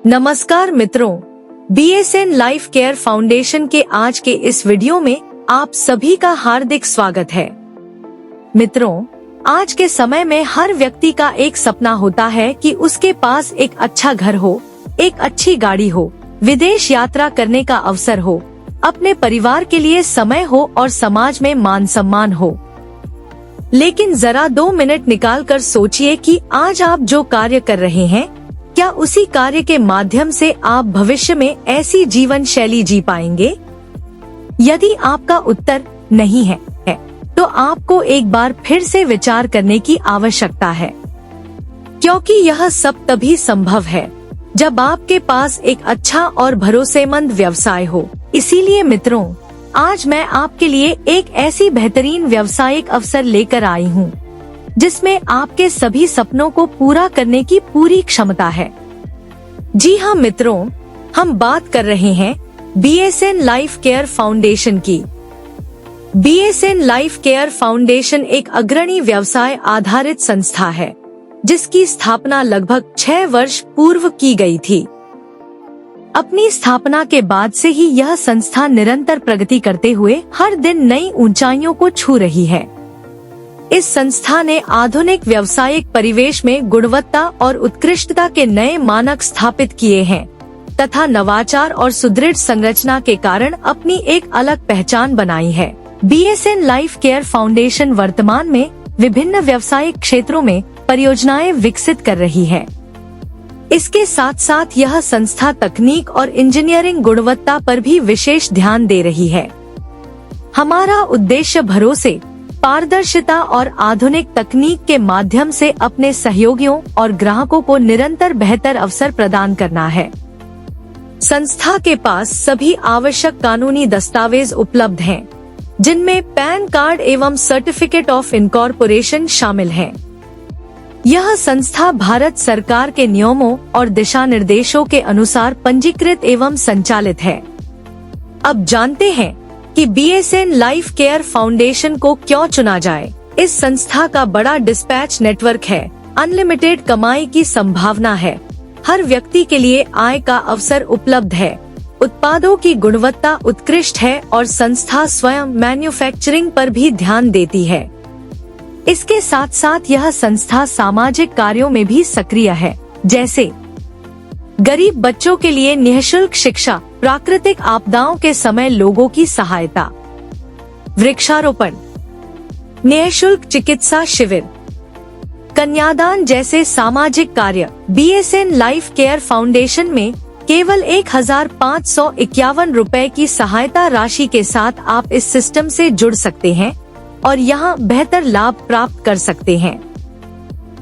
नमस्कार मित्रों, BSN life care foundation के आज के इस वीडियो में आप सभी का हार्दिक स्वागत है। मित्रों, आज के समय में हर व्यक्ति का एक सपना होता है कि उसके पास एक अच्छा घर हो, एक अच्छी गाड़ी हो, विदेश यात्रा करने का अवसर हो, अपने परिवार के लिए समय हो और समाज में मान सम्मान हो। लेकिन जरा 2 मिनट निकाल कर सोचिए कि आज आप जो कार्य कर रहे हैं, क्या उसी कार्य के माध्यम से आप भविष्य में ऐसी जीवन शैली जी पाएंगे? यदि आपका उत्तर नहीं है, तो आपको एक बार फिर से विचार करने की आवश्यकता है, क्योंकि यह सब तभी संभव है जब आपके पास एक अच्छा और भरोसेमंद व्यवसाय हो। इसीलिए मित्रों, आज मैं आपके लिए एक ऐसी बेहतरीन व्यावसायिक अवसर लेकर आई हूँ जिसमें आपके सभी सपनों को पूरा करने की पूरी क्षमता है। जी हाँ मित्रों, हम बात कर रहे हैं BSN लाइफ केयर फाउंडेशन की। BSN लाइफ केयर फाउंडेशन एक अग्रणी व्यवसाय आधारित संस्था है जिसकी स्थापना लगभग 6 वर्ष पूर्व की गई थी। अपनी स्थापना के बाद से ही यह संस्था निरंतर प्रगति करते हुए हर दिन नई ऊंचाइयों को छू रही है। इस संस्था ने आधुनिक व्यावसायिक परिवेश में गुणवत्ता और उत्कृष्टता के नए मानक स्थापित किए हैं तथा नवाचार और सुदृढ़ संरचना के कारण अपनी एक अलग पहचान बनाई है। BSN लाइफ केयर फाउंडेशन वर्तमान में विभिन्न व्यावसायिक क्षेत्रों में परियोजनाएं विकसित कर रही है। इसके साथ साथ यह संस्था तकनीक और इंजीनियरिंग गुणवत्ता पर भी विशेष ध्यान दे रही है। हमारा उद्देश्य भरोसे, पारदर्शिता और आधुनिक तकनीक के माध्यम से अपने सहयोगियों और ग्राहकों को निरंतर बेहतर अवसर प्रदान करना है। संस्था के पास सभी आवश्यक कानूनी दस्तावेज उपलब्ध हैं, जिनमें पैन कार्ड एवं सर्टिफिकेट ऑफ इनकॉर्पोरेशन शामिल है। यह संस्था भारत सरकार के नियमों और दिशा निर्देशों के अनुसार पंजीकृत एवं संचालित है। अब जानते हैं कि BSN लाइफ केयर फाउंडेशन को क्यों चुना जाए। इस संस्था का बड़ा डिस्पैच नेटवर्क है, अनलिमिटेड कमाई की संभावना है, हर व्यक्ति के लिए आय का अवसर उपलब्ध है, उत्पादों की गुणवत्ता उत्कृष्ट है और संस्था स्वयं मैन्युफैक्चरिंग पर भी ध्यान देती है। इसके साथ साथ यह संस्था सामाजिक कार्यों में भी सक्रिय है, जैसे गरीब बच्चों के लिए निःशुल्क शिक्षा, प्राकृतिक आपदाओं के समय लोगों की सहायता, वृक्षारोपण, निःशुल्क चिकित्सा शिविर, कन्यादान जैसे सामाजिक कार्य। BSN लाइफ केयर फाउंडेशन में केवल 1551 रुपए की सहायता राशि के साथ आप इस सिस्टम से जुड़ सकते हैं और यहाँ बेहतर लाभ प्राप्त कर सकते हैं।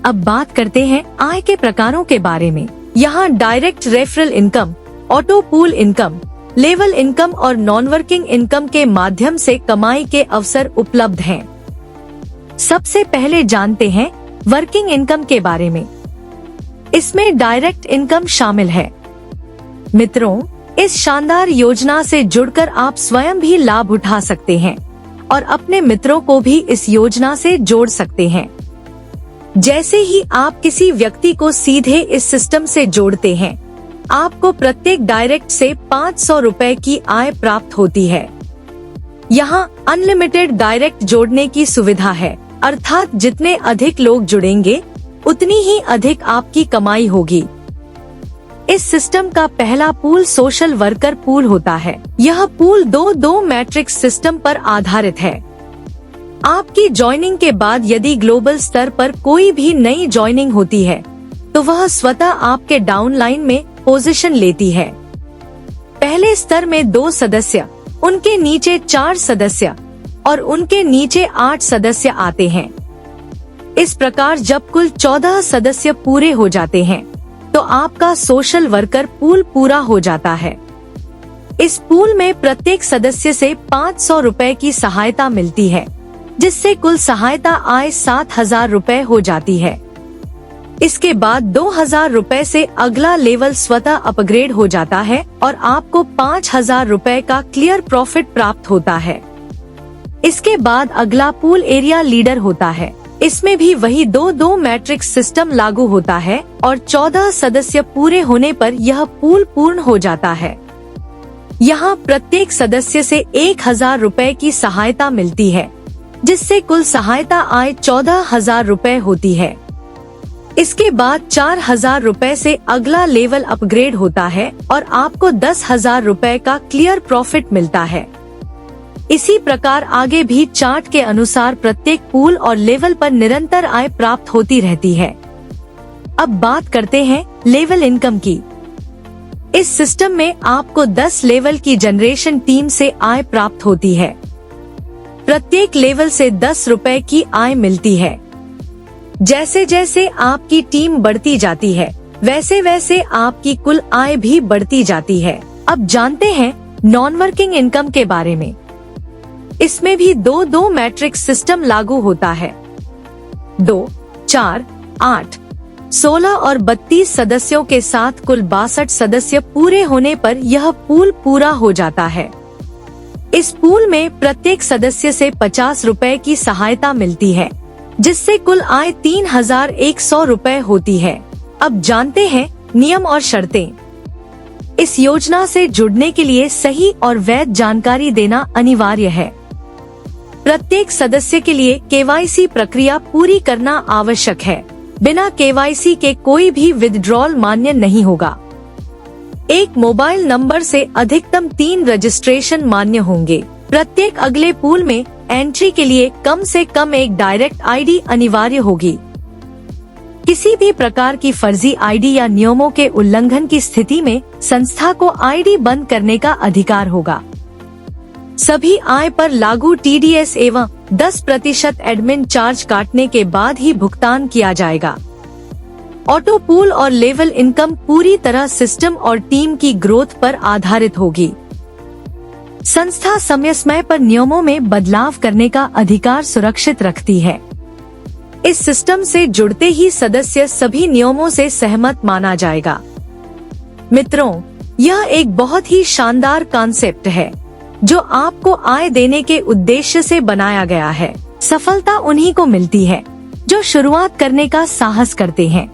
अब बात करते हैं आय के प्रकारों के बारे में। यहाँ direct referral income, auto pool income, level income और नॉन वर्किंग इनकम के माध्यम से कमाई के अवसर उपलब्ध हैं। सबसे पहले जानते हैं वर्किंग इनकम के बारे में। इसमें डायरेक्ट इनकम शामिल है। मित्रों, इस शानदार योजना से जुड़कर आप स्वयं भी लाभ उठा सकते हैं और अपने मित्रों को भी इस योजना से जोड़ सकते हैं। जैसे ही आप किसी व्यक्ति को सीधे इस सिस्टम से जोड़ते हैं, आपको प्रत्येक डायरेक्ट से 500 रुपए की आय प्राप्त होती है। यहाँ अनलिमिटेड डायरेक्ट जोड़ने की सुविधा है, अर्थात जितने अधिक लोग जुड़ेंगे उतनी ही अधिक आपकी कमाई होगी। इस सिस्टम का पहला पूल सोशल वर्कर पूल होता है। यह पूल 2-2 मैट्रिक्स सिस्टम पर आधारित है। आपकी ज्वाइनिंग के बाद यदि ग्लोबल स्तर पर कोई भी नई ज्वाइनिंग होती है, तो वह स्वतः आपके डाउनलाइन में पोजीशन लेती है। पहले स्तर में 2 सदस्य, उनके नीचे 4 सदस्य और उनके नीचे 8 सदस्य आते हैं। इस प्रकार जब कुल 14 सदस्य पूरे हो जाते हैं, तो आपका सोशल वर्कर पूल पूरा हो जाता है। इस पूल में प्रत्येक सदस्य से 500 रुपए की सहायता मिलती है, जिससे कुल सहायता आय 7000 रुपए हो जाती है। इसके बाद 2000 रुपए से अगला लेवल स्वतः अपग्रेड हो जाता है और आपको 5000 रुपए का क्लियर प्रॉफिट प्राप्त होता है। इसके बाद अगला पूल एरिया लीडर होता है। इसमें भी वही 2-2 मैट्रिक्स सिस्टम लागू होता है और 14 सदस्य पूरे होने पर यह पूल पूर्ण हो जाता है। यहाँ प्रत्येक सदस्य से 1000 रुपए की सहायता मिलती है, जिससे कुल सहायता आय 14,000 रुपए होती है। इसके बाद 4,000 रुपए से अगला लेवल अपग्रेड होता है और आपको 10,000 रुपए का क्लियर प्रॉफिट मिलता है। इसी प्रकार आगे भी चार्ट के अनुसार प्रत्येक पूल और लेवल पर निरंतर आय प्राप्त होती रहती है। अब बात करते हैं लेवल इनकम की। इस सिस्टम में आपको 10 लेवल की जनरेशन टीम से आय प्राप्त होती है। प्रत्येक लेवल से 10 रुपए की आय मिलती है। जैसे जैसे आपकी टीम बढ़ती जाती है, वैसे वैसे आपकी कुल आय भी बढ़ती जाती है। अब जानते हैं नॉन वर्किंग इनकम के बारे में। इसमें भी 2-2 मैट्रिक्स सिस्टम लागू होता है। 2, 4, 8, 16 और 32 सदस्यों के साथ कुल 62 सदस्य पूरे होने पर यह पूल पूरा हो जाता है। इस पूल में प्रत्येक सदस्य से 50 रुपए की सहायता मिलती है, जिससे कुल आय 3,100 रुपए होती है। अब जानते हैं नियम और शर्तें। इस योजना से जुड़ने के लिए सही और वैध जानकारी देना अनिवार्य है। प्रत्येक सदस्य के लिए केवाईसी प्रक्रिया पूरी करना आवश्यक है। बिना केवाईसी के कोई भी विथड्रॉल मान्य नहीं होगा। एक मोबाइल नंबर से अधिकतम 3 रजिस्ट्रेशन मान्य होंगे। प्रत्येक अगले पूल में एंट्री के लिए कम से कम एक डायरेक्ट आईडी अनिवार्य होगी। किसी भी प्रकार की फर्जी आईडी या नियमों के उल्लंघन की स्थिति में संस्था को आईडी बंद करने का अधिकार होगा। सभी आय पर लागू टीडीएस एवं 10% एडमिन चार्ज काटने के बाद ही भुगतान किया जाएगा। ऑटो पूल और लेवल इनकम पूरी तरह सिस्टम और टीम की ग्रोथ पर आधारित होगी। संस्था समय समय पर नियमों में बदलाव करने का अधिकार सुरक्षित रखती है। इस सिस्टम से जुड़ते ही सदस्य सभी नियमों से सहमत माना जाएगा। मित्रों, यह एक बहुत ही शानदार कॉन्सेप्ट है जो आपको आय देने के उद्देश्य से बनाया गया है। सफलता उन्हीं को मिलती है जो शुरुआत करने का साहस करते हैं।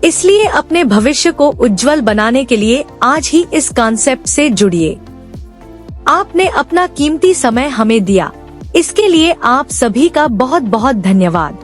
इसलिए अपने भविष्य को उज्जवल बनाने के लिए आज ही इस कॉन्सेप्ट से जुड़िए। आपने अपना कीमती समय हमें दिया, इसके लिए आप सभी का बहुत बहुत धन्यवाद।